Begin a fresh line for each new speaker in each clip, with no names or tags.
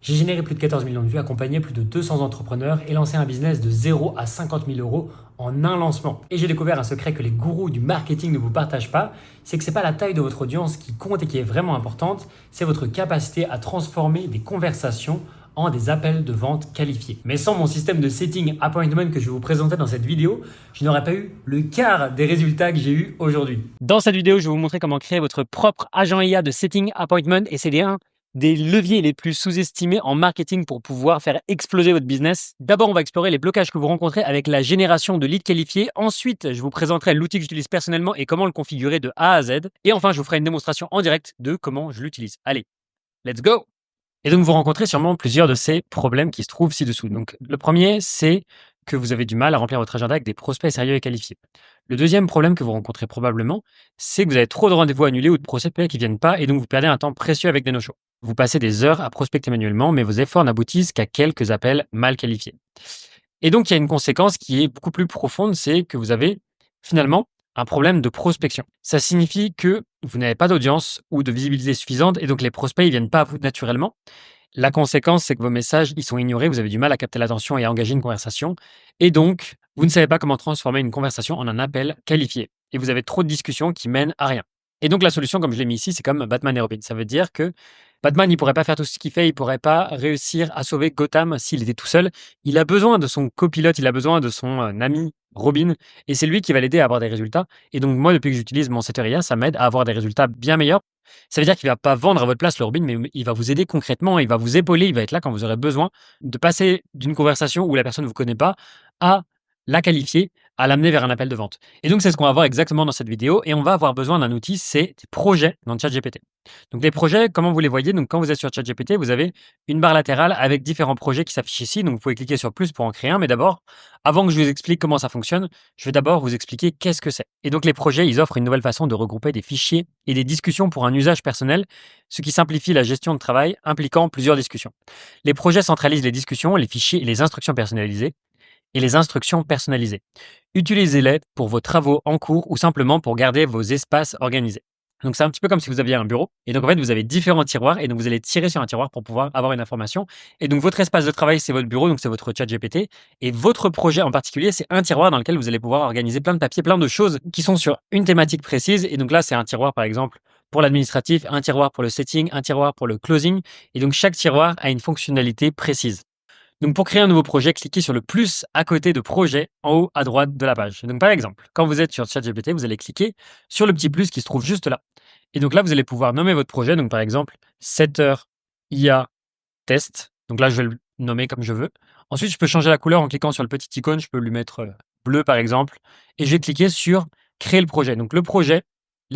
J'ai généré plus de 14 millions de vues, accompagné plus de 200 entrepreneurs et lancé un business de 0 à 50 000 euros en un lancement. Et j'ai découvert un secret que les gourous du marketing ne vous partagent pas, c'est que ce n'est pas la taille de votre audience qui compte et qui est vraiment importante, c'est votre capacité à transformer des conversations en des appels de vente qualifiés. Mais sans mon système de setting appointment que je vais vous présenter dans cette vidéo, je n'aurais pas eu le quart des résultats que j'ai eu aujourd'hui. Dans cette vidéo, je vais vous montrer comment créer votre propre agent IA de setting appointment et c'est des leviers les plus sous-estimés en marketing pour pouvoir faire exploser votre business. D'abord, on va explorer les blocages que vous rencontrez avec la génération de leads qualifiés. Ensuite, je vous présenterai l'outil que j'utilise personnellement et comment le configurer de A à Z. Et enfin, je vous ferai une démonstration en direct de comment je l'utilise. Allez, let's go! Et donc, vous rencontrez sûrement plusieurs de ces problèmes qui se trouvent ci-dessous. Donc, le premier, c'est que vous avez du mal à remplir votre agenda avec des prospects sérieux et qualifiés. Le deuxième problème que vous rencontrez probablement, c'est que vous avez trop de rendez-vous annulés ou de prospects qui ne viennent pas et donc vous perdez un temps précieux avec des no-shows. Vous passez des heures à prospecter manuellement, mais vos efforts n'aboutissent qu'à quelques appels mal qualifiés. Et donc, il y a une conséquence qui est beaucoup plus profonde, c'est que vous avez finalement un problème de prospection. Ça signifie que vous n'avez pas d'audience ou de visibilité suffisante et donc les prospects ne viennent pas à vous naturellement. La conséquence, c'est que vos messages, ils sont ignorés, vous avez du mal à capter l'attention et à engager une conversation. Et donc, vous ne savez pas comment transformer une conversation en un appel qualifié. Et vous avez trop de discussions qui mènent à rien. Et donc, la solution, comme je l'ai mis ici, c'est comme Batman et Robin. Ça veut dire que Batman, il pourrait pas faire tout ce qu'il fait, il pourrait pas réussir à sauver Gotham s'il était tout seul. Il a besoin de son copilote, il a besoin de son ami Robin, et c'est lui qui va l'aider à avoir des résultats. Et donc, moi, depuis que j'utilise mon Setter IA, ça m'aide à avoir des résultats bien meilleurs. Ça veut dire qu'il va pas vendre à votre place le Robin, mais il va vous aider concrètement, il va vous épauler, il va être là quand vous aurez besoin de passer d'une conversation où la personne ne vous connaît pas à la qualifier, à l'amener vers un appel de vente. Et donc, c'est ce qu'on va voir exactement dans cette vidéo. Et on va avoir besoin d'un outil, c'est des projets dans ChatGPT. Donc, les projets, comment vous les voyez? Donc, quand vous êtes sur ChatGPT, vous avez une barre latérale avec différents projets qui s'affichent ici. Donc, vous pouvez cliquer sur plus pour en créer un. Mais d'abord, avant que je vous explique comment ça fonctionne, je vais d'abord vous expliquer qu'est-ce que c'est. Et donc, les projets, ils offrent une nouvelle façon de regrouper des fichiers et des discussions pour un usage personnel, ce qui simplifie la gestion de travail impliquant plusieurs discussions. Les projets centralisent les discussions, les fichiers et les instructions personnalisées. Utilisez-les pour vos travaux en cours ou simplement pour garder vos espaces organisés. Donc, c'est un petit peu comme si vous aviez un bureau. Et donc, en fait, vous avez différents tiroirs. Et donc, vous allez tirer sur un tiroir pour pouvoir avoir une information. Et donc, votre espace de travail, c'est votre bureau. Donc, c'est votre chat GPT. Et votre projet en particulier, c'est un tiroir dans lequel vous allez pouvoir organiser plein de papiers, plein de choses qui sont sur une thématique précise. Et donc, là, c'est un tiroir, par exemple, pour l'administratif, un tiroir pour le setting, un tiroir pour le closing. Et donc, chaque tiroir a une fonctionnalité précise. Donc, pour créer un nouveau projet, cliquez sur le plus à côté de projet en haut à droite de la page. Donc, par exemple, quand vous êtes sur ChatGPT, vous allez cliquer sur le petit plus qui se trouve juste là. Et donc là, vous allez pouvoir nommer votre projet. Donc, par exemple, Setter IA Test. Donc là, je vais le nommer comme je veux. Ensuite, je peux changer la couleur en cliquant sur le petit icône. Je peux lui mettre bleu, par exemple. Et je vais cliquer sur créer le projet. Donc, les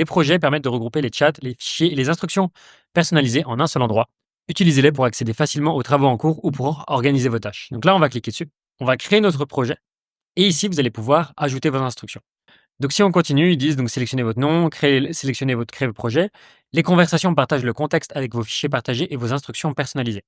projets permettent de regrouper les chats, les fichiers et les instructions personnalisées en un seul endroit. Utilisez-les pour accéder facilement aux travaux en cours ou pour organiser vos tâches. Donc là, on va cliquer dessus. On va créer notre projet. Et ici, vous allez pouvoir ajouter vos instructions. Donc, si on continue, ils disent donc sélectionnez votre nom, sélectionnez créer votre projet. Les conversations partagent le contexte avec vos fichiers partagés et vos instructions personnalisées.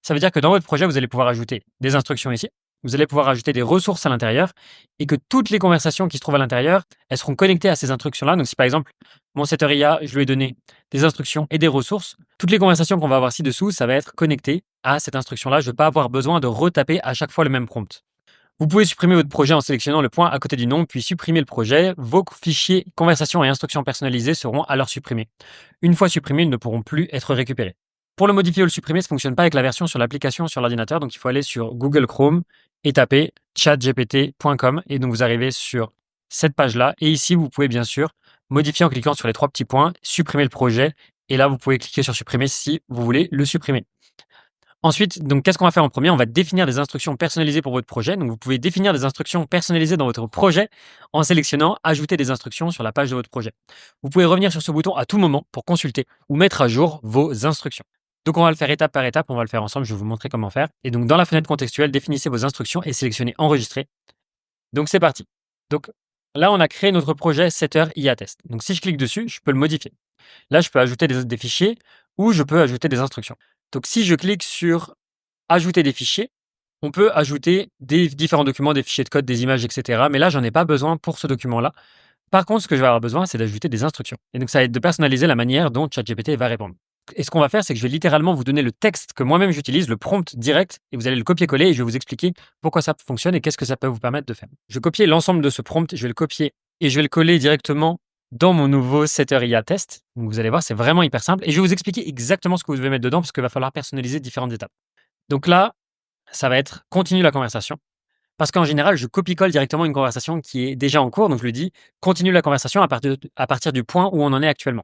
Ça veut dire que dans votre projet, vous allez pouvoir ajouter des instructions ici. Vous allez pouvoir ajouter des ressources à l'intérieur et que toutes les conversations qui se trouvent à l'intérieur, elles seront connectées à ces instructions-là. Donc, si par exemple, mon setter IA, je lui ai donné des instructions et des ressources, toutes les conversations qu'on va avoir ci-dessous, ça va être connecté à cette instruction-là. Je ne vais pas avoir besoin de retaper à chaque fois le même prompt. Vous pouvez supprimer votre projet en sélectionnant le point à côté du nom, puis supprimer le projet. Vos fichiers, conversations et instructions personnalisées seront alors supprimés. Une fois supprimés, ils ne pourront plus être récupérés. Pour le modifier ou le supprimer, ça ne fonctionne pas avec la version sur l'application sur l'ordinateur, donc il faut aller sur Google Chrome et taper chatgpt.com et donc vous arrivez sur cette page-là. Et ici, vous pouvez bien sûr modifier en cliquant sur les trois petits points, supprimer le projet et là, vous pouvez cliquer sur supprimer si vous voulez le supprimer. Ensuite, donc, qu'est-ce qu'on va faire en premier? On va définir des instructions personnalisées pour votre projet. Donc, vous pouvez définir des instructions personnalisées dans votre projet en sélectionnant Ajouter des instructions sur la page de votre projet. Vous pouvez revenir sur ce bouton à tout moment pour consulter ou mettre à jour vos instructions. Donc, on va le faire étape par étape. On va le faire ensemble. Je vais vous montrer comment faire. Et donc, dans la fenêtre contextuelle, définissez vos instructions et sélectionnez Enregistrer. Donc, c'est parti. Donc, là, on a créé notre projet Setter IA Test. Donc, si je clique dessus, je peux le modifier. Là, je peux ajouter des fichiers ou je peux ajouter des instructions. Donc, si je clique sur Ajouter des fichiers, on peut ajouter des différents documents, des fichiers de code, des images, etc. Mais là, j'en ai pas besoin pour ce document-là. Par contre, ce que je vais avoir besoin, c'est d'ajouter des instructions. Et donc, ça va être de personnaliser la manière dont ChatGPT va répondre. Et ce qu'on va faire, c'est que je vais littéralement vous donner le texte que moi-même j'utilise, le prompt direct, et vous allez le copier-coller et je vais vous expliquer pourquoi ça fonctionne et qu'est-ce que ça peut vous permettre de faire. Je vais copier l'ensemble de ce prompt, je vais le copier et je vais le coller directement dans mon nouveau Setter IA test. Donc vous allez voir, c'est vraiment hyper simple et je vais vous expliquer exactement ce que vous devez mettre dedans parce qu'il va falloir personnaliser différentes étapes. Donc là, ça va être continue la conversation. Parce qu'en général, je copie-colle directement une conversation qui est déjà en cours. Donc je lui dis continue la conversation à partir du point où on en est actuellement.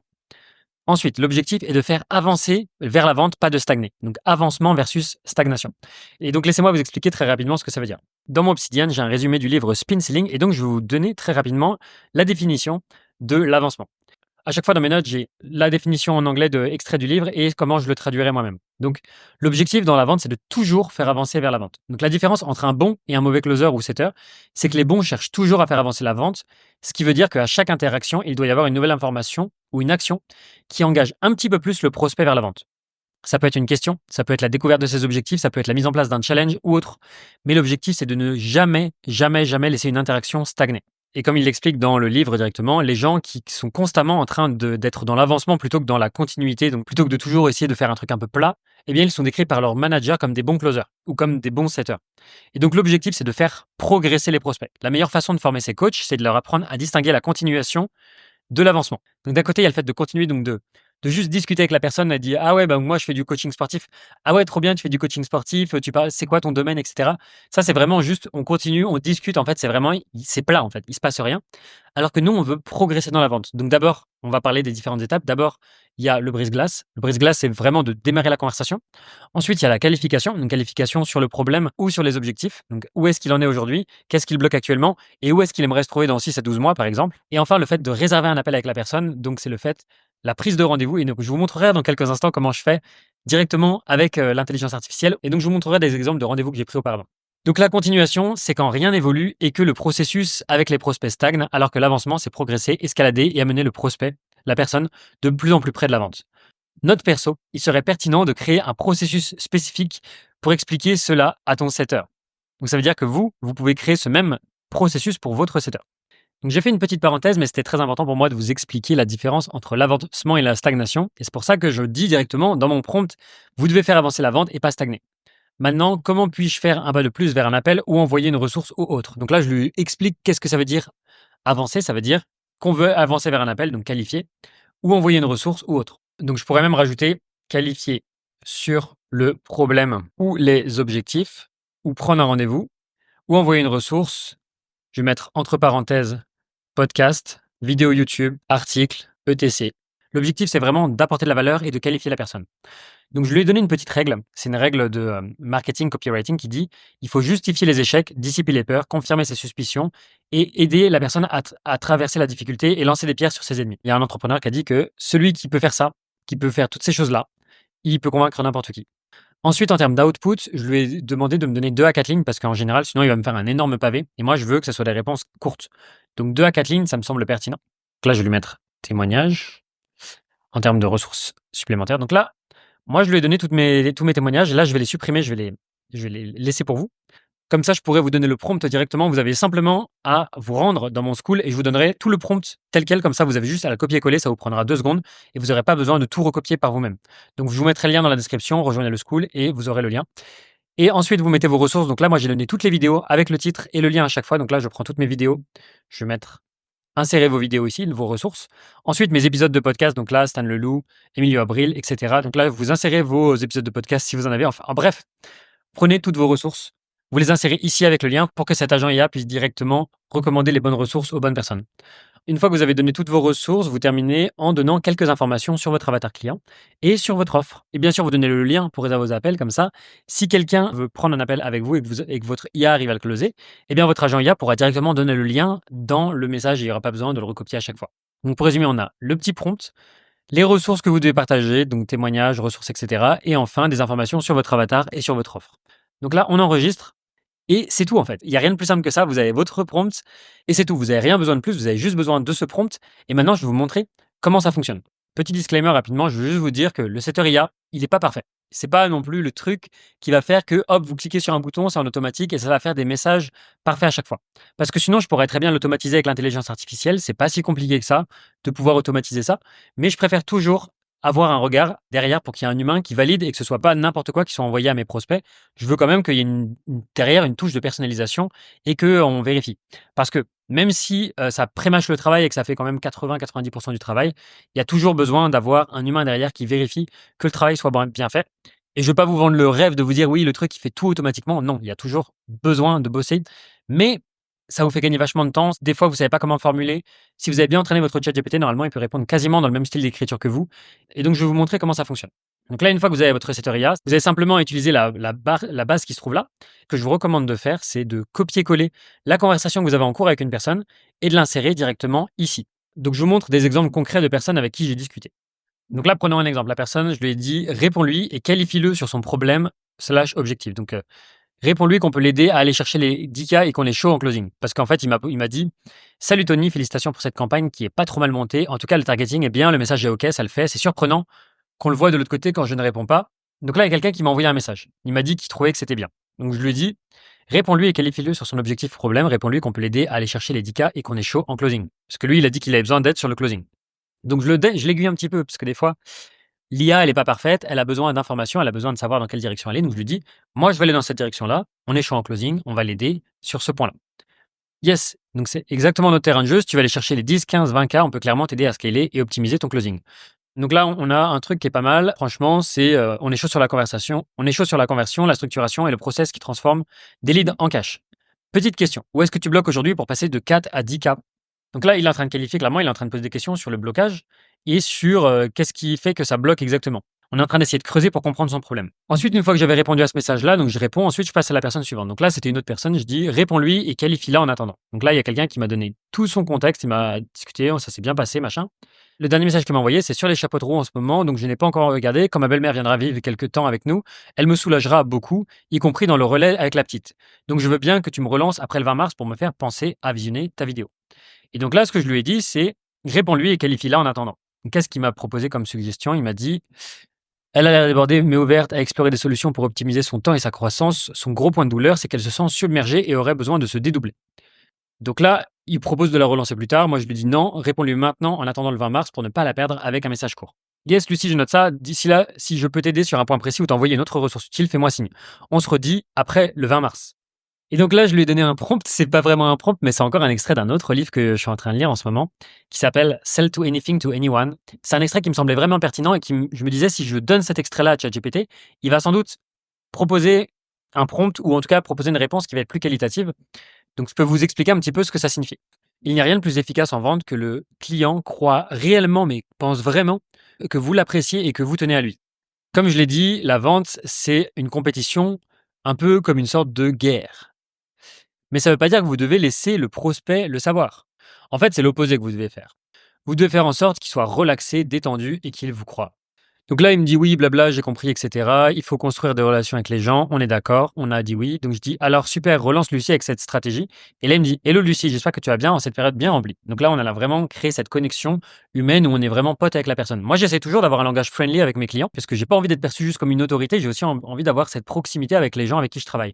Ensuite, l'objectif est de faire avancer vers la vente, pas de stagner. Donc avancement versus stagnation. Et donc laissez-moi vous expliquer très rapidement ce que ça veut dire. Dans mon Obsidian, j'ai un résumé du livre Spin Selling et donc je vais vous donner très rapidement la définition de l'avancement. À chaque fois dans mes notes, j'ai la définition en anglais de extrait du livre et comment je le traduirai moi-même. Donc, l'objectif dans la vente, c'est de toujours faire avancer vers la vente. Donc, la différence entre un bon et un mauvais closer ou setter, c'est que les bons cherchent toujours à faire avancer la vente, ce qui veut dire qu'à chaque interaction, il doit y avoir une nouvelle information ou une action qui engage un petit peu plus le prospect vers la vente. Ça peut être une question, ça peut être la découverte de ses objectifs, ça peut être la mise en place d'un challenge ou autre. Mais l'objectif, c'est de ne jamais, jamais, jamais laisser une interaction stagner. Et comme il l'explique dans le livre directement, les gens qui sont constamment en train d'être dans l'avancement plutôt que dans la continuité, donc plutôt que de toujours essayer de faire un truc un peu plat, eh bien, ils sont décrits par leur manager comme des bons closers ou comme des bons setters. Et donc, l'objectif, c'est de faire progresser les prospects. La meilleure façon de former ces coachs, c'est de leur apprendre à distinguer la continuation de l'avancement. Donc d'un côté, il y a le fait de continuer, donc de juste discuter avec la personne, elle dit ah ouais, bah, moi je fais du coaching sportif. Ah ouais, trop bien, tu fais du coaching sportif, tu parles, c'est quoi ton domaine, etc. Ça, c'est vraiment juste, on continue, on discute, en fait, c'est vraiment, c'est plat, en fait, il se passe rien. Alors que nous, on veut progresser dans la vente. Donc d'abord, on va parler des différentes étapes. D'abord, il y a le brise-glace. Le brise-glace, c'est vraiment de démarrer la conversation. Ensuite, il y a la qualification, une qualification sur le problème ou sur les objectifs. Donc, où est-ce qu'il en est aujourd'hui? Qu'est-ce qu'il bloque actuellement? Et où est-ce qu'il aimerait se trouver dans 6 à 12 mois, par exemple? Et enfin, le fait de réserver un appel avec la personne. Donc, c'est le fait, la prise de rendez-vous. Et donc, je vous montrerai dans quelques instants comment je fais directement avec l'intelligence artificielle. Et donc, je vous montrerai des exemples de rendez-vous que j'ai pris auparavant. Donc, la continuation, c'est quand rien n'évolue et que le processus avec les prospects stagne, alors que l'avancement, c'est progresser, escalader et amener le prospect, la personne, de plus en plus près de la vente. Note perso, il serait pertinent de créer un processus spécifique pour expliquer cela à ton setter. Donc ça veut dire que vous pouvez créer ce même processus pour votre setter. Donc j'ai fait une petite parenthèse, mais c'était très important pour moi de vous expliquer la différence entre l'avancement et la stagnation. Et c'est pour ça que je dis directement dans mon prompt, vous devez faire avancer la vente et pas stagner. Maintenant, comment puis-je faire un pas de plus vers un appel ou envoyer une ressource ou autre? Donc là, je lui explique qu'est-ce que ça veut dire avancer. Ça veut dire qu'on veut avancer vers un appel, donc qualifier, ou envoyer une ressource ou autre. Donc je pourrais même rajouter qualifier sur le problème ou les objectifs, ou prendre un rendez-vous, ou envoyer une ressource. Je vais mettre entre parenthèses podcast, vidéo YouTube, article, ETC. L'objectif, c'est vraiment d'apporter de la valeur et de qualifier la personne. Donc, je lui ai donné une petite règle. C'est une règle de marketing copywriting qui dit il faut justifier les échecs, dissiper les peurs, confirmer ses suspicions et aider la personne à traverser la difficulté et lancer des pierres sur ses ennemis. Il y a un entrepreneur qui a dit que celui qui peut faire ça, qui peut faire toutes ces choses-là, il peut convaincre n'importe qui. Ensuite, en termes d'output, je lui ai demandé de me donner 2 à 4 lignes parce qu'en général, sinon, il va me faire un énorme pavé. Et moi, je veux que ce soit des réponses courtes. Donc, 2 à 4 lignes, ça me semble pertinent. Donc là, je vais lui mettre témoignage en termes de ressources supplémentaires. Donc là, moi, je lui ai donné tous mes témoignages et là, je vais les supprimer, je vais les laisser pour vous. Comme ça, je pourrais vous donner le prompt directement. Vous avez simplement à vous rendre dans mon school et je vous donnerai tout le prompt tel quel. Comme ça, vous avez juste à le copier-coller. Ça vous prendra 2 secondes et vous n'aurez pas besoin de tout recopier par vous-même. Donc, je vous mettrai le lien dans la description. Rejoignez le school et vous aurez le lien. Et ensuite, vous mettez vos ressources. Donc là, moi, j'ai donné toutes les vidéos avec le titre et le lien à chaque fois. Donc là, je prends toutes mes vidéos. Je vais mettre insérez vos vidéos ici, vos ressources. Ensuite, mes épisodes de podcast, donc là, Stan Leloup, Emilio Abril, etc. Donc là, vous insérez vos épisodes de podcast si vous en avez. Enfin, en bref, prenez toutes vos ressources, vous les insérez ici avec le lien pour que cet agent IA puisse directement recommander les bonnes ressources aux bonnes personnes. Une fois que vous avez donné toutes vos ressources, vous terminez en donnant quelques informations sur votre avatar client et sur votre offre. Et bien sûr, vous donnez le lien pour réserver vos appels. Comme ça, si quelqu'un veut prendre un appel avec vous et que votre IA arrive à le closer, eh bien votre agent IA pourra directement donner le lien dans le message et il n'y aura pas besoin de le recopier à chaque fois. Donc pour résumer, on a le petit prompt, les ressources que vous devez partager, donc témoignages, ressources, etc. Et enfin, des informations sur votre avatar et sur votre offre. Donc là, on enregistre. Et c'est tout en fait. Il n'y a rien de plus simple que ça. Vous avez votre prompt et c'est tout. Vous n'avez rien besoin de plus. Vous avez juste besoin de ce prompt. Et maintenant, je vais vous montrer comment ça fonctionne. Petit disclaimer rapidement, je veux juste vous dire que le setter IA, il n'est pas parfait. C'est pas non plus le truc qui va faire que hop, vous cliquez sur un bouton, c'est en automatique et ça va faire des messages parfaits à chaque fois. Parce que sinon, je pourrais très bien l'automatiser avec l'intelligence artificielle. C'est pas si compliqué que ça de pouvoir automatiser ça. Mais je préfère toujours avoir un regard derrière pour qu'il y ait un humain qui valide et que ce soit pas n'importe quoi qui soit envoyé à mes prospects. Je veux quand même qu'il y ait derrière une touche de personnalisation et qu'on vérifie. Parce que même si ça prémâche le travail et que ça fait quand même 80-90% du travail, il y a toujours besoin d'avoir un humain derrière qui vérifie que le travail soit bien fait. Et je veux pas vous vendre le rêve de vous dire oui, le truc, il fait tout automatiquement. Non, il y a toujours besoin de bosser. Mais ça vous fait gagner vachement de temps. Des fois, vous savez pas comment formuler. Si vous avez bien entraîné votre chat GPT, normalement, il peut répondre quasiment dans le même style d'écriture que vous. Et donc, je vais vous montrer comment ça fonctionne. Donc là, une fois que vous avez votre recetteur IA, vous allez simplement utiliser la base qui se trouve là. Ce que je vous recommande de faire, c'est de copier-coller la conversation que vous avez en cours avec une personne et de l'insérer directement ici. Donc, je vous montre des exemples concrets de personnes avec qui j'ai discuté. Donc là, prenons un exemple. La personne, je lui ai dit, réponds-lui et qualifie-le sur son problème slash objectif. Donc, réponds-lui qu'on peut l'aider à aller chercher les 10K et qu'on est chaud en closing. Parce qu'en fait, il m'a dit, salut Tony, félicitations pour cette campagne qui est pas trop mal montée. En tout cas, le targeting est bien, le message est OK, ça le fait. C'est surprenant qu'on le voit de l'autre côté quand je ne réponds pas. Donc là, il y a quelqu'un qui m'a envoyé un message. Il m'a dit qu'il trouvait que c'était bien. Donc je lui ai dit, réponds-lui et qualifie-le sur son objectif problème. Réponds-lui qu'on peut l'aider à aller chercher les 10K et qu'on est chaud en closing. Parce que lui, il a dit qu'il avait besoin d'aide sur le closing. Donc je l'aiguille un petit peu, parce que des fois, l'IA, elle n'est pas parfaite, elle a besoin d'informations, elle a besoin de savoir dans quelle direction aller. Donc je lui dis, moi je vais aller dans cette direction-là, on est chaud en closing, on va l'aider sur ce point-là. Yes, donc c'est exactement notre terrain de jeu. Si tu vas aller chercher les 10, 15, 20K, on peut clairement t'aider à scaler et optimiser ton closing. Donc là, on a un truc qui est pas mal. Franchement, c'est on est chaud sur la conversation, on est chaud sur la conversion, la structuration et le process qui transforme des leads en cash. Petite question, où est-ce que tu bloques aujourd'hui pour passer de 4 à 10K? Donc là, il est en train de qualifier, clairement, il est en train de poser des questions sur le blocage et sur qu'est-ce qui fait que ça bloque exactement. On est en train d'essayer de creuser pour comprendre son problème. Ensuite, une fois que j'avais répondu à ce message-là, donc je réponds, ensuite je passe à la personne suivante. Donc là, c'était une autre personne, je dis réponds-lui et qualifie-la en attendant. Donc là, il y a quelqu'un qui m'a donné tout son contexte, il m'a discuté, ça s'est bien passé, machin. Le dernier message qu'il m'a envoyé, c'est sur les chapeaux de roue en ce moment, donc je n'ai pas encore regardé. Quand ma belle-mère viendra vivre quelques temps avec nous, elle me soulagera beaucoup, y compris dans le relais avec la petite. Donc je veux bien que tu me relances après le 20 mars pour me faire penser à visionner ta vidéo. Et donc là, ce que je lui ai dit, c'est réponds-lui et qualifie-la en attendant. Qu'est-ce qu'il m'a proposé comme suggestion? Il m'a dit elle a l'air débordée, mais ouverte à explorer des solutions pour optimiser son temps et sa croissance. Son gros point de douleur, c'est qu'elle se sent submergée et aurait besoin de se dédoubler. Donc là, il propose de la relancer plus tard. Moi, je lui dis non, réponds-lui maintenant en attendant le 20 mars pour ne pas la perdre avec un message court. Yes, Lucie, je note ça. D'ici là, si je peux t'aider sur un point précis ou t'envoyer une autre ressource utile, fais-moi signe. On se redit après le 20 mars. Et donc là, je lui ai donné un prompt. C'est pas vraiment un prompt, mais c'est encore un extrait d'un autre livre que je suis en train de lire en ce moment, qui s'appelle Sell to Anything to Anyone. C'est un extrait qui me semblait vraiment pertinent et je me disais, si je donne cet extrait-là à ChatGPT, il va sans doute proposer un prompt ou en tout cas proposer une réponse qui va être plus qualitative. Donc je peux vous expliquer un petit peu ce que ça signifie. Il n'y a rien de plus efficace en vente que le client croit réellement, mais pense vraiment que vous l'appréciez et que vous tenez à lui. Comme je l'ai dit, la vente, c'est une compétition un peu comme une sorte de guerre. Mais ça ne veut pas dire que vous devez laisser le prospect le savoir. En fait, c'est l'opposé que vous devez faire. Vous devez faire en sorte qu'il soit relaxé, détendu et qu'il vous croie. Donc là, il me dit oui, blabla, j'ai compris, etc. Il faut construire des relations avec les gens, on est d'accord, on a dit oui. Donc je dis alors super, relance Lucie avec cette stratégie. Et là, il me dit hello Lucie, j'espère que tu vas bien en cette période bien remplie. Donc là, on a vraiment créé cette connexion humaine où on est vraiment pote avec la personne. Moi, j'essaie toujours d'avoir un langage friendly avec mes clients parce que j'ai pas envie d'être perçu juste comme une autorité, j'ai aussi envie d'avoir cette proximité avec les gens avec qui je travaille.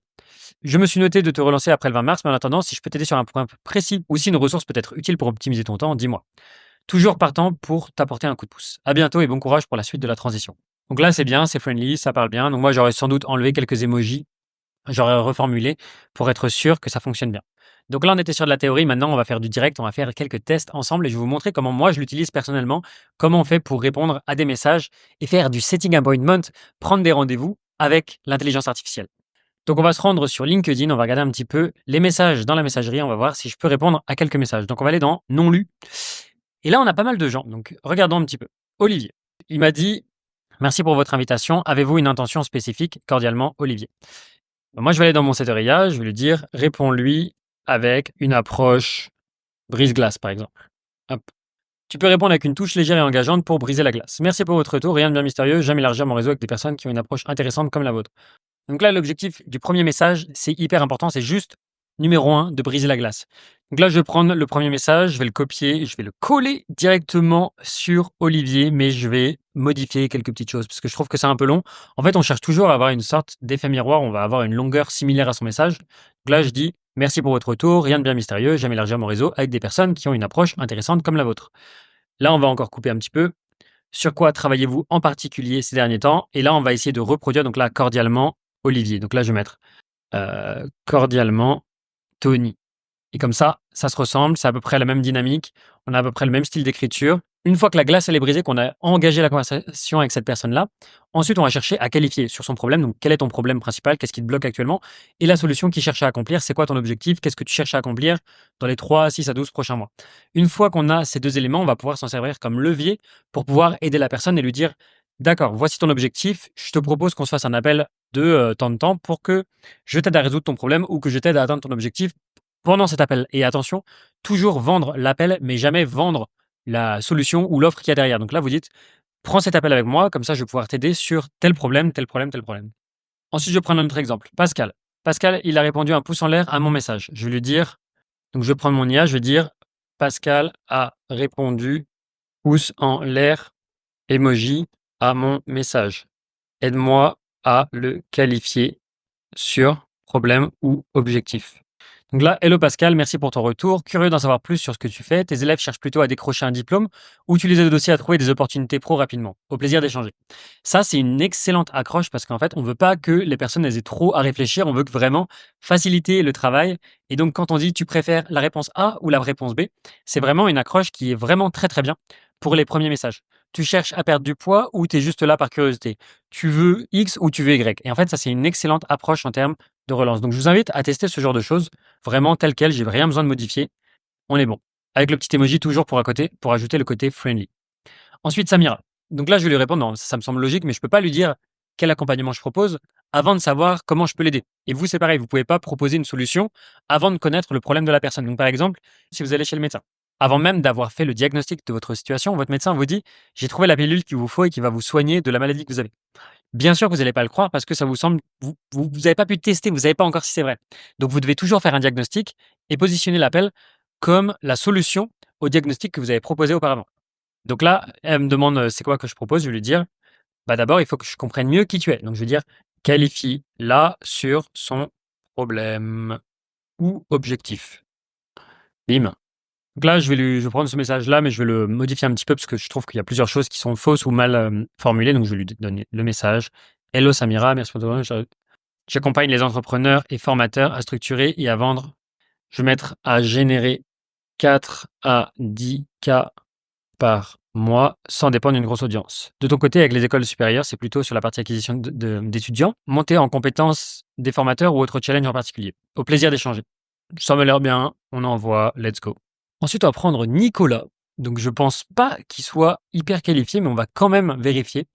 Je me suis noté de te relancer après le 20 mars, mais en attendant, si je peux t'aider sur un point précis ou si une ressource peut être utile pour optimiser ton temps, dis-moi. Toujours partant pour t'apporter un coup de pouce. À bientôt et bon courage pour la suite de la transition. Donc là, c'est bien, c'est friendly, ça parle bien. Donc moi, j'aurais sans doute enlevé quelques emojis, j'aurais reformulé pour être sûr que ça fonctionne bien. Donc là, on était sur de la théorie. Maintenant, on va faire du direct. On va faire quelques tests ensemble et je vais vous montrer comment moi, je l'utilise personnellement, comment on fait pour répondre à des messages et faire du setting appointment, prendre des rendez-vous avec l'intelligence artificielle. Donc, on va se rendre sur LinkedIn. On va regarder un petit peu les messages dans la messagerie. On va voir si je peux répondre à quelques messages. Donc, on va aller dans non lu. Et là, on a pas mal de gens. Donc, regardons un petit peu. Olivier, il m'a dit merci pour votre invitation. Avez-vous une intention spécifique? Cordialement, Olivier. Moi, je vais aller dans mon setter IA. Je vais lui dire réponds-lui avec une approche brise-glace, par exemple. Hop. Tu peux répondre avec une touche légère et engageante pour briser la glace. Merci pour votre retour. Rien de bien mystérieux. J'aime élargir mon réseau avec des personnes qui ont une approche intéressante comme la vôtre. Donc là, l'objectif du premier message, c'est hyper important, c'est juste, numéro 1, de briser la glace. Donc là, je vais prendre le premier message, je vais le copier, je vais le coller directement sur Olivier, mais je vais modifier quelques petites choses parce que je trouve que c'est un peu long. En fait, on cherche toujours à avoir une sorte d'effet miroir, on va avoir une longueur similaire à son message. Donc là, je dis, merci pour votre retour, rien de bien mystérieux, j'aime élargir mon réseau avec des personnes qui ont une approche intéressante comme la vôtre. Là, on va encore couper un petit peu. Sur quoi travaillez-vous en particulier ces derniers temps? Et là, on va essayer de reproduire, donc là, cordialement, Olivier. Donc là, je vais mettre cordialement, Tony. Et comme ça se ressemble, c'est à peu près la même dynamique, on a à peu près le même style d'écriture. Une fois que la glace elle est brisée, qu'on a engagé la conversation avec cette personne-là, ensuite on va chercher à qualifier sur son problème. Donc quel est ton problème principal? Qu'est-ce qui te bloque actuellement? Et la solution qu'il cherche à accomplir, c'est quoi ton objectif? Qu'est-ce que tu cherches à accomplir dans les 3, 6 à 12 prochains mois? Une fois qu'on a ces 2 éléments, on va pouvoir s'en servir comme levier pour pouvoir aider la personne et lui dire: «D'accord, voici ton objectif, je te propose qu'on se fasse un appel de, tant de temps pour que je t'aide à résoudre ton problème ou que je t'aide à atteindre ton objectif pendant cet appel». Et attention, toujours vendre l'appel, mais jamais vendre la solution ou l'offre qu'il y a derrière. Donc là, vous dites: «Prends cet appel avec moi, comme ça je vais pouvoir t'aider sur tel problème, tel problème, tel problème». Ensuite, je vais prendre un autre exemple. Pascal. Pascal, il a répondu un pouce en l'air à mon message. Je vais lui dire, donc je vais prendre mon IA, je vais dire: «Pascal a répondu pouce en l'air emoji à mon message. Aide-moi à le qualifier sur problème ou objectif». Donc là, hello Pascal, merci pour ton retour. Curieux d'en savoir plus sur ce que tu fais. Tes élèves cherchent plutôt à décrocher un diplôme ou tu les aides aussi à trouver des opportunités pro rapidement. Au plaisir d'échanger. Ça, c'est une excellente accroche parce qu'en fait, on veut pas que les personnes aient trop à réfléchir. On veut que vraiment faciliter le travail. Et donc, quand on dit tu préfères la réponse A ou la réponse B, c'est vraiment une accroche qui est vraiment très très bien pour les premiers messages. Tu cherches à perdre du poids ou tu es juste là par curiosité? Tu veux X ou tu veux Y? Et en fait, ça, c'est une excellente approche en termes de relance. Donc, je vous invite à tester ce genre de choses vraiment tel quel, j'ai rien besoin de modifier, on est bon. Avec le petit emoji toujours pour à côté, pour ajouter le côté friendly. Ensuite, Samira. Donc là, je vais lui répondre, non, ça me semble logique, mais je peux pas lui dire quel accompagnement je propose avant de savoir comment je peux l'aider. Et vous, c'est pareil, vous pouvez pas proposer une solution avant de connaître le problème de la personne. Donc par exemple, si vous allez chez le médecin, avant même d'avoir fait le diagnostic de votre situation, votre médecin vous dit: «J'ai trouvé la pilule qu'il vous faut et qui va vous soigner de la maladie que vous avez». Bien sûr que vous n'allez pas le croire parce que ça vous semble vous avez pas pu tester, vous savez pas encore si c'est vrai. Donc vous devez toujours faire un diagnostic et positionner l'appel comme la solution au diagnostic que vous avez proposé auparavant. Donc là, elle me demande, c'est quoi que je propose? Je vais lui dire: «Bah, d'abord, il faut que je comprenne mieux qui tu es». Donc je vais dire: «Qualifie-la sur son problème ou objectif». Bim. Donc là, je vais prendre ce message-là, mais je vais le modifier un petit peu parce que je trouve qu'il y a plusieurs choses qui sont fausses ou mal, formulées. Donc je vais lui donner le message: «Hello Samira, merci pour ton j'accompagne les entrepreneurs et formateurs à structurer et à vendre. Je vais mettre à générer 4 à 10 cas par mois sans dépendre d'une grosse audience. De ton côté, avec les écoles supérieures, c'est plutôt sur la partie acquisition d'étudiants, monter en compétences des formateurs ou autre challenge en particulier. Au plaisir d'échanger». Ça m'a l'air bien, on envoie, let's go. Ensuite, on va prendre Nicolas. Donc, je pense pas qu'il soit hyper qualifié, mais on va quand même vérifier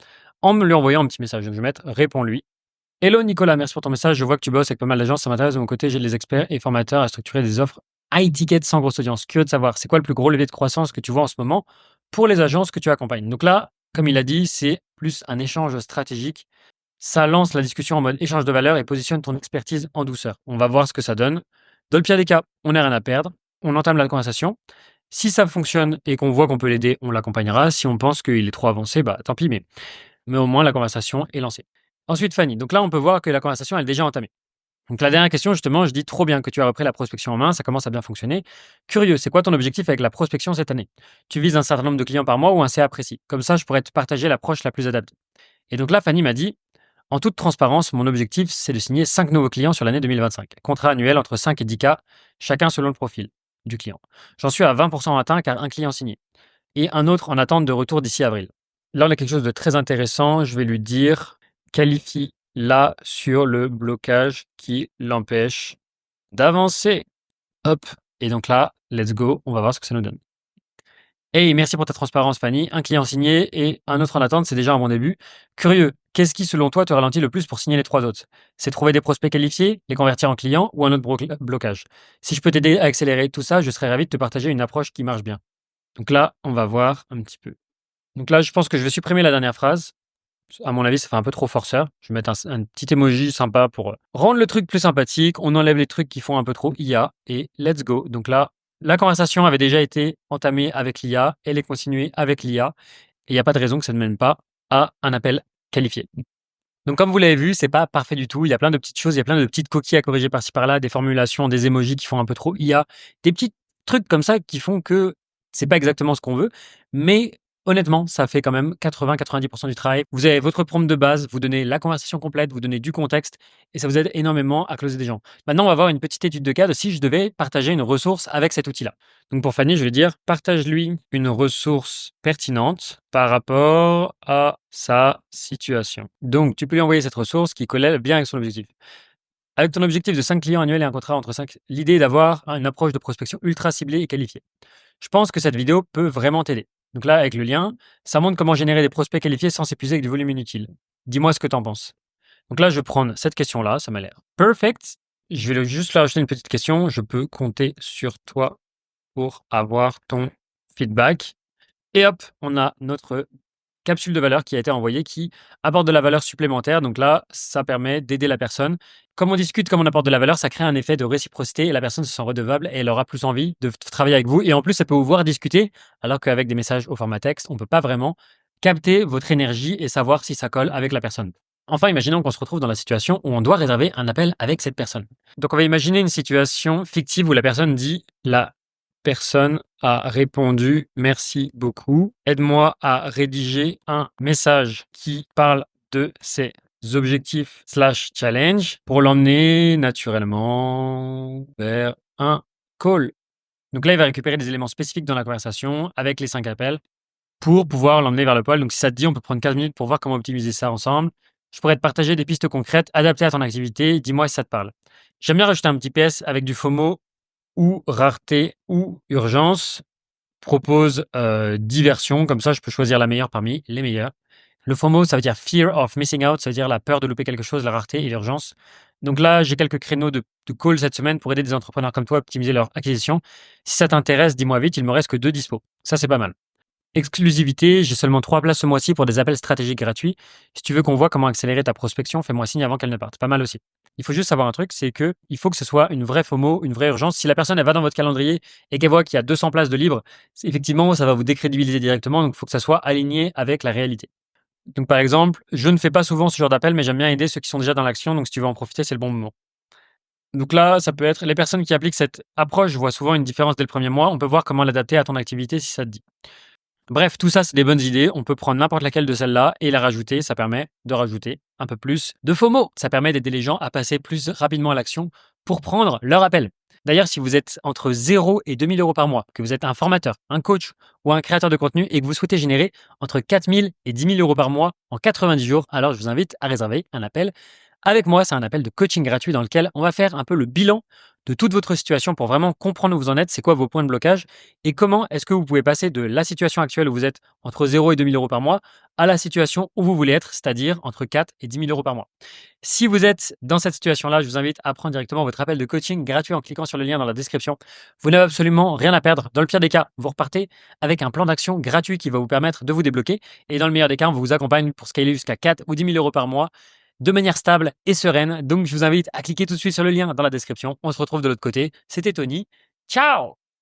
en me lui envoyant un petit message. Donc, je vais mettre réponds-lui. Hello Nicolas, merci pour ton message. Je vois que tu bosses avec pas mal d'agences, ça m'intéresse de mon côté. J'ai des experts et formateurs à structurer des offres high ticket sans grosse audience. Curieux de savoir, c'est quoi le plus gros levier de croissance que tu vois en ce moment pour les agences que tu accompagnes? Donc là, comme il a dit, c'est plus un échange stratégique. Ça lance la discussion en mode échange de valeur et positionne ton expertise en douceur. On va voir ce que ça donne. Dans le pire des cas, on n'a rien à perdre. On entame la conversation. Si ça fonctionne et qu'on voit qu'on peut l'aider, on l'accompagnera. Si on pense qu'il est trop avancé, bah tant pis, mais au moins la conversation est lancée. Ensuite, Fanny. Donc là, on peut voir que la conversation elle est déjà entamée. Donc la dernière question, justement, je dis trop bien que tu as repris la prospection en main, ça commence à bien fonctionner. Curieux, c'est quoi ton objectif avec la prospection cette année? Tu vises un certain nombre de clients par mois ou un CA précis? Comme ça, je pourrais te partager l'approche la plus adaptée. Et donc là, Fanny m'a dit: en toute transparence, mon objectif, c'est de signer 5 nouveaux clients sur l'année 2025. Contrat annuel entre 5 et 10 cas, chacun selon le profil du client. J'en suis à 20% atteint car un client signé et un autre en attente de retour d'ici avril. Là, on a quelque chose de très intéressant. Je vais lui dire: qualifie là sur le blocage qui l'empêche d'avancer. Hop. Et donc là, let's go. On va voir ce que ça nous donne. Hey, merci pour ta transparence, Fanny. Un client signé et un autre en attente, c'est déjà un bon début. Curieux, qu'est-ce qui, selon toi, te ralentit le plus pour signer les 3 autres? C'est trouver des prospects qualifiés, les convertir en clients ou un autre blocage? Si je peux t'aider à accélérer tout ça, je serais ravi de te partager une approche qui marche bien. Donc là, on va voir un petit peu. Donc là, je pense que je vais supprimer la dernière phrase. À mon avis, ça fait un peu trop forceur. Je vais mettre un petit emoji sympa pour rendre le truc plus sympathique. On enlève les trucs qui font un peu trop IA et let's go. Donc là, la conversation avait déjà été entamée avec l'IA, elle est continuée avec l'IA et il n'y a pas de raison que ça ne mène pas à un appel qualifié. Donc comme vous l'avez vu, c'est pas parfait du tout. Il y a plein de petites choses, il y a plein de petites coquilles à corriger par-ci par-là, des formulations, des emojis qui font un peu trop IA, des petits trucs comme ça qui font que c'est pas exactement ce qu'on veut, mais Honnêtement, ça fait quand même 80-90% du travail. Vous avez votre prompt de base, vous donnez la conversation complète, vous donnez du contexte et ça vous aide énormément à closer des gens. Maintenant, on va voir une petite étude de cas de si je devais partager une ressource avec cet outil-là. Donc pour Fanny, je vais dire partage-lui une ressource pertinente par rapport à sa situation. Donc tu peux lui envoyer cette ressource qui collait bien avec son objectif. Avec ton objectif de 5 clients annuels et un contrat entre 5, l'idée est d'avoir une approche de prospection ultra ciblée et qualifiée. Je pense que cette vidéo peut vraiment t'aider. Donc là, avec le lien, ça montre comment générer des prospects qualifiés sans s'épuiser avec du volume inutile. Dis-moi ce que tu en penses. Donc là, je vais prendre cette question-là, ça m'a l'air perfect. Je vais juste leur ajouter une petite question. Je peux compter sur toi pour avoir ton feedback. Et hop, on a notre capsule de valeur qui a été envoyée qui apporte de la valeur supplémentaire. Donc là, ça permet d'aider la personne. Comme on discute, comme on apporte de la valeur, ça crée un effet de réciprocité et la personne se sent redevable et elle aura plus envie de travailler avec vous. Et en plus, elle peut vous voir discuter, alors qu'avec des messages au format texte, on ne peut pas vraiment capter votre énergie et savoir si ça colle avec la personne. Enfin, imaginons qu'on se retrouve dans la situation où on doit réserver un appel avec cette personne. Donc, on va imaginer une situation fictive où la personne dit la personne a répondu merci beaucoup. Aide-moi à rédiger un message qui parle de ses objectifs slash challenge pour l'emmener naturellement vers un call. Donc là, il va récupérer des éléments spécifiques dans la conversation avec les 5 appels pour pouvoir l'emmener vers le pôle. Donc si ça te dit, on peut prendre 15 minutes pour voir comment optimiser ça ensemble. Je pourrais te partager des pistes concrètes adaptées à ton activité. Dis-moi si ça te parle. J'aime bien rajouter un petit PS avec du FOMO ou rareté ou urgence. Propose 10 versions, comme ça je peux choisir la meilleure parmi les meilleures. Le FOMO, ça veut dire Fear of Missing Out, ça veut dire la peur de louper quelque chose, la rareté et l'urgence. Donc là, j'ai quelques créneaux de call cette semaine pour aider des entrepreneurs comme toi à optimiser leur acquisition. Si ça t'intéresse, dis-moi vite, il me reste que 2 dispo. Ça, c'est pas mal. Exclusivité, j'ai seulement 3 places ce mois-ci pour des appels stratégiques gratuits. Si tu veux qu'on voit comment accélérer ta prospection, fais-moi signe avant qu'elle ne parte. Pas mal aussi. Il faut juste savoir un truc, c'est que il faut que ce soit une vraie FOMO, une vraie urgence. Si la personne elle va dans votre calendrier et qu'elle voit qu'il y a 200 places de libre, effectivement, ça va vous décrédibiliser directement. Donc, il faut que ça soit aligné avec la réalité. Donc, par exemple, je ne fais pas souvent ce genre d'appel, mais j'aime bien aider ceux qui sont déjà dans l'action. Donc, si tu veux en profiter, c'est le bon moment. Donc là, ça peut être les personnes qui appliquent cette approche voient souvent une différence dès le premier mois. On peut voir comment l'adapter à ton activité si ça te dit. Bref, tout ça, c'est des bonnes idées. On peut prendre n'importe laquelle de celles-là et la rajouter. Ça permet de rajouter un peu plus de FOMO. Ça permet d'aider les gens à passer plus rapidement à l'action pour prendre leur appel. D'ailleurs, si vous êtes entre 0 et 2 000 euros par mois, que vous êtes un formateur, un coach ou un créateur de contenu et que vous souhaitez générer entre 4 000 et 10 000 euros par mois en 90 jours, alors je vous invite à réserver un appel avec moi. C'est un appel de coaching gratuit dans lequel on va faire un peu le bilan de toute votre situation pour vraiment comprendre où vous en êtes, c'est quoi vos points de blocage et comment est-ce que vous pouvez passer de la situation actuelle où vous êtes entre 0 et 2 000 euros par mois à la situation où vous voulez être, c'est-à-dire entre 4 et 10 000 euros par mois. Si vous êtes dans cette situation-là, je vous invite à prendre directement votre appel de coaching gratuit en cliquant sur le lien dans la description. Vous n'avez absolument rien à perdre. Dans le pire des cas, vous repartez avec un plan d'action gratuit qui va vous permettre de vous débloquer. Et dans le meilleur des cas, on vous accompagne pour scaler jusqu'à 4 ou 10 000 euros par mois de manière stable et sereine. Donc, je vous invite à cliquer tout de suite sur le lien dans la description. On se retrouve de l'autre côté. C'était Tony. Ciao!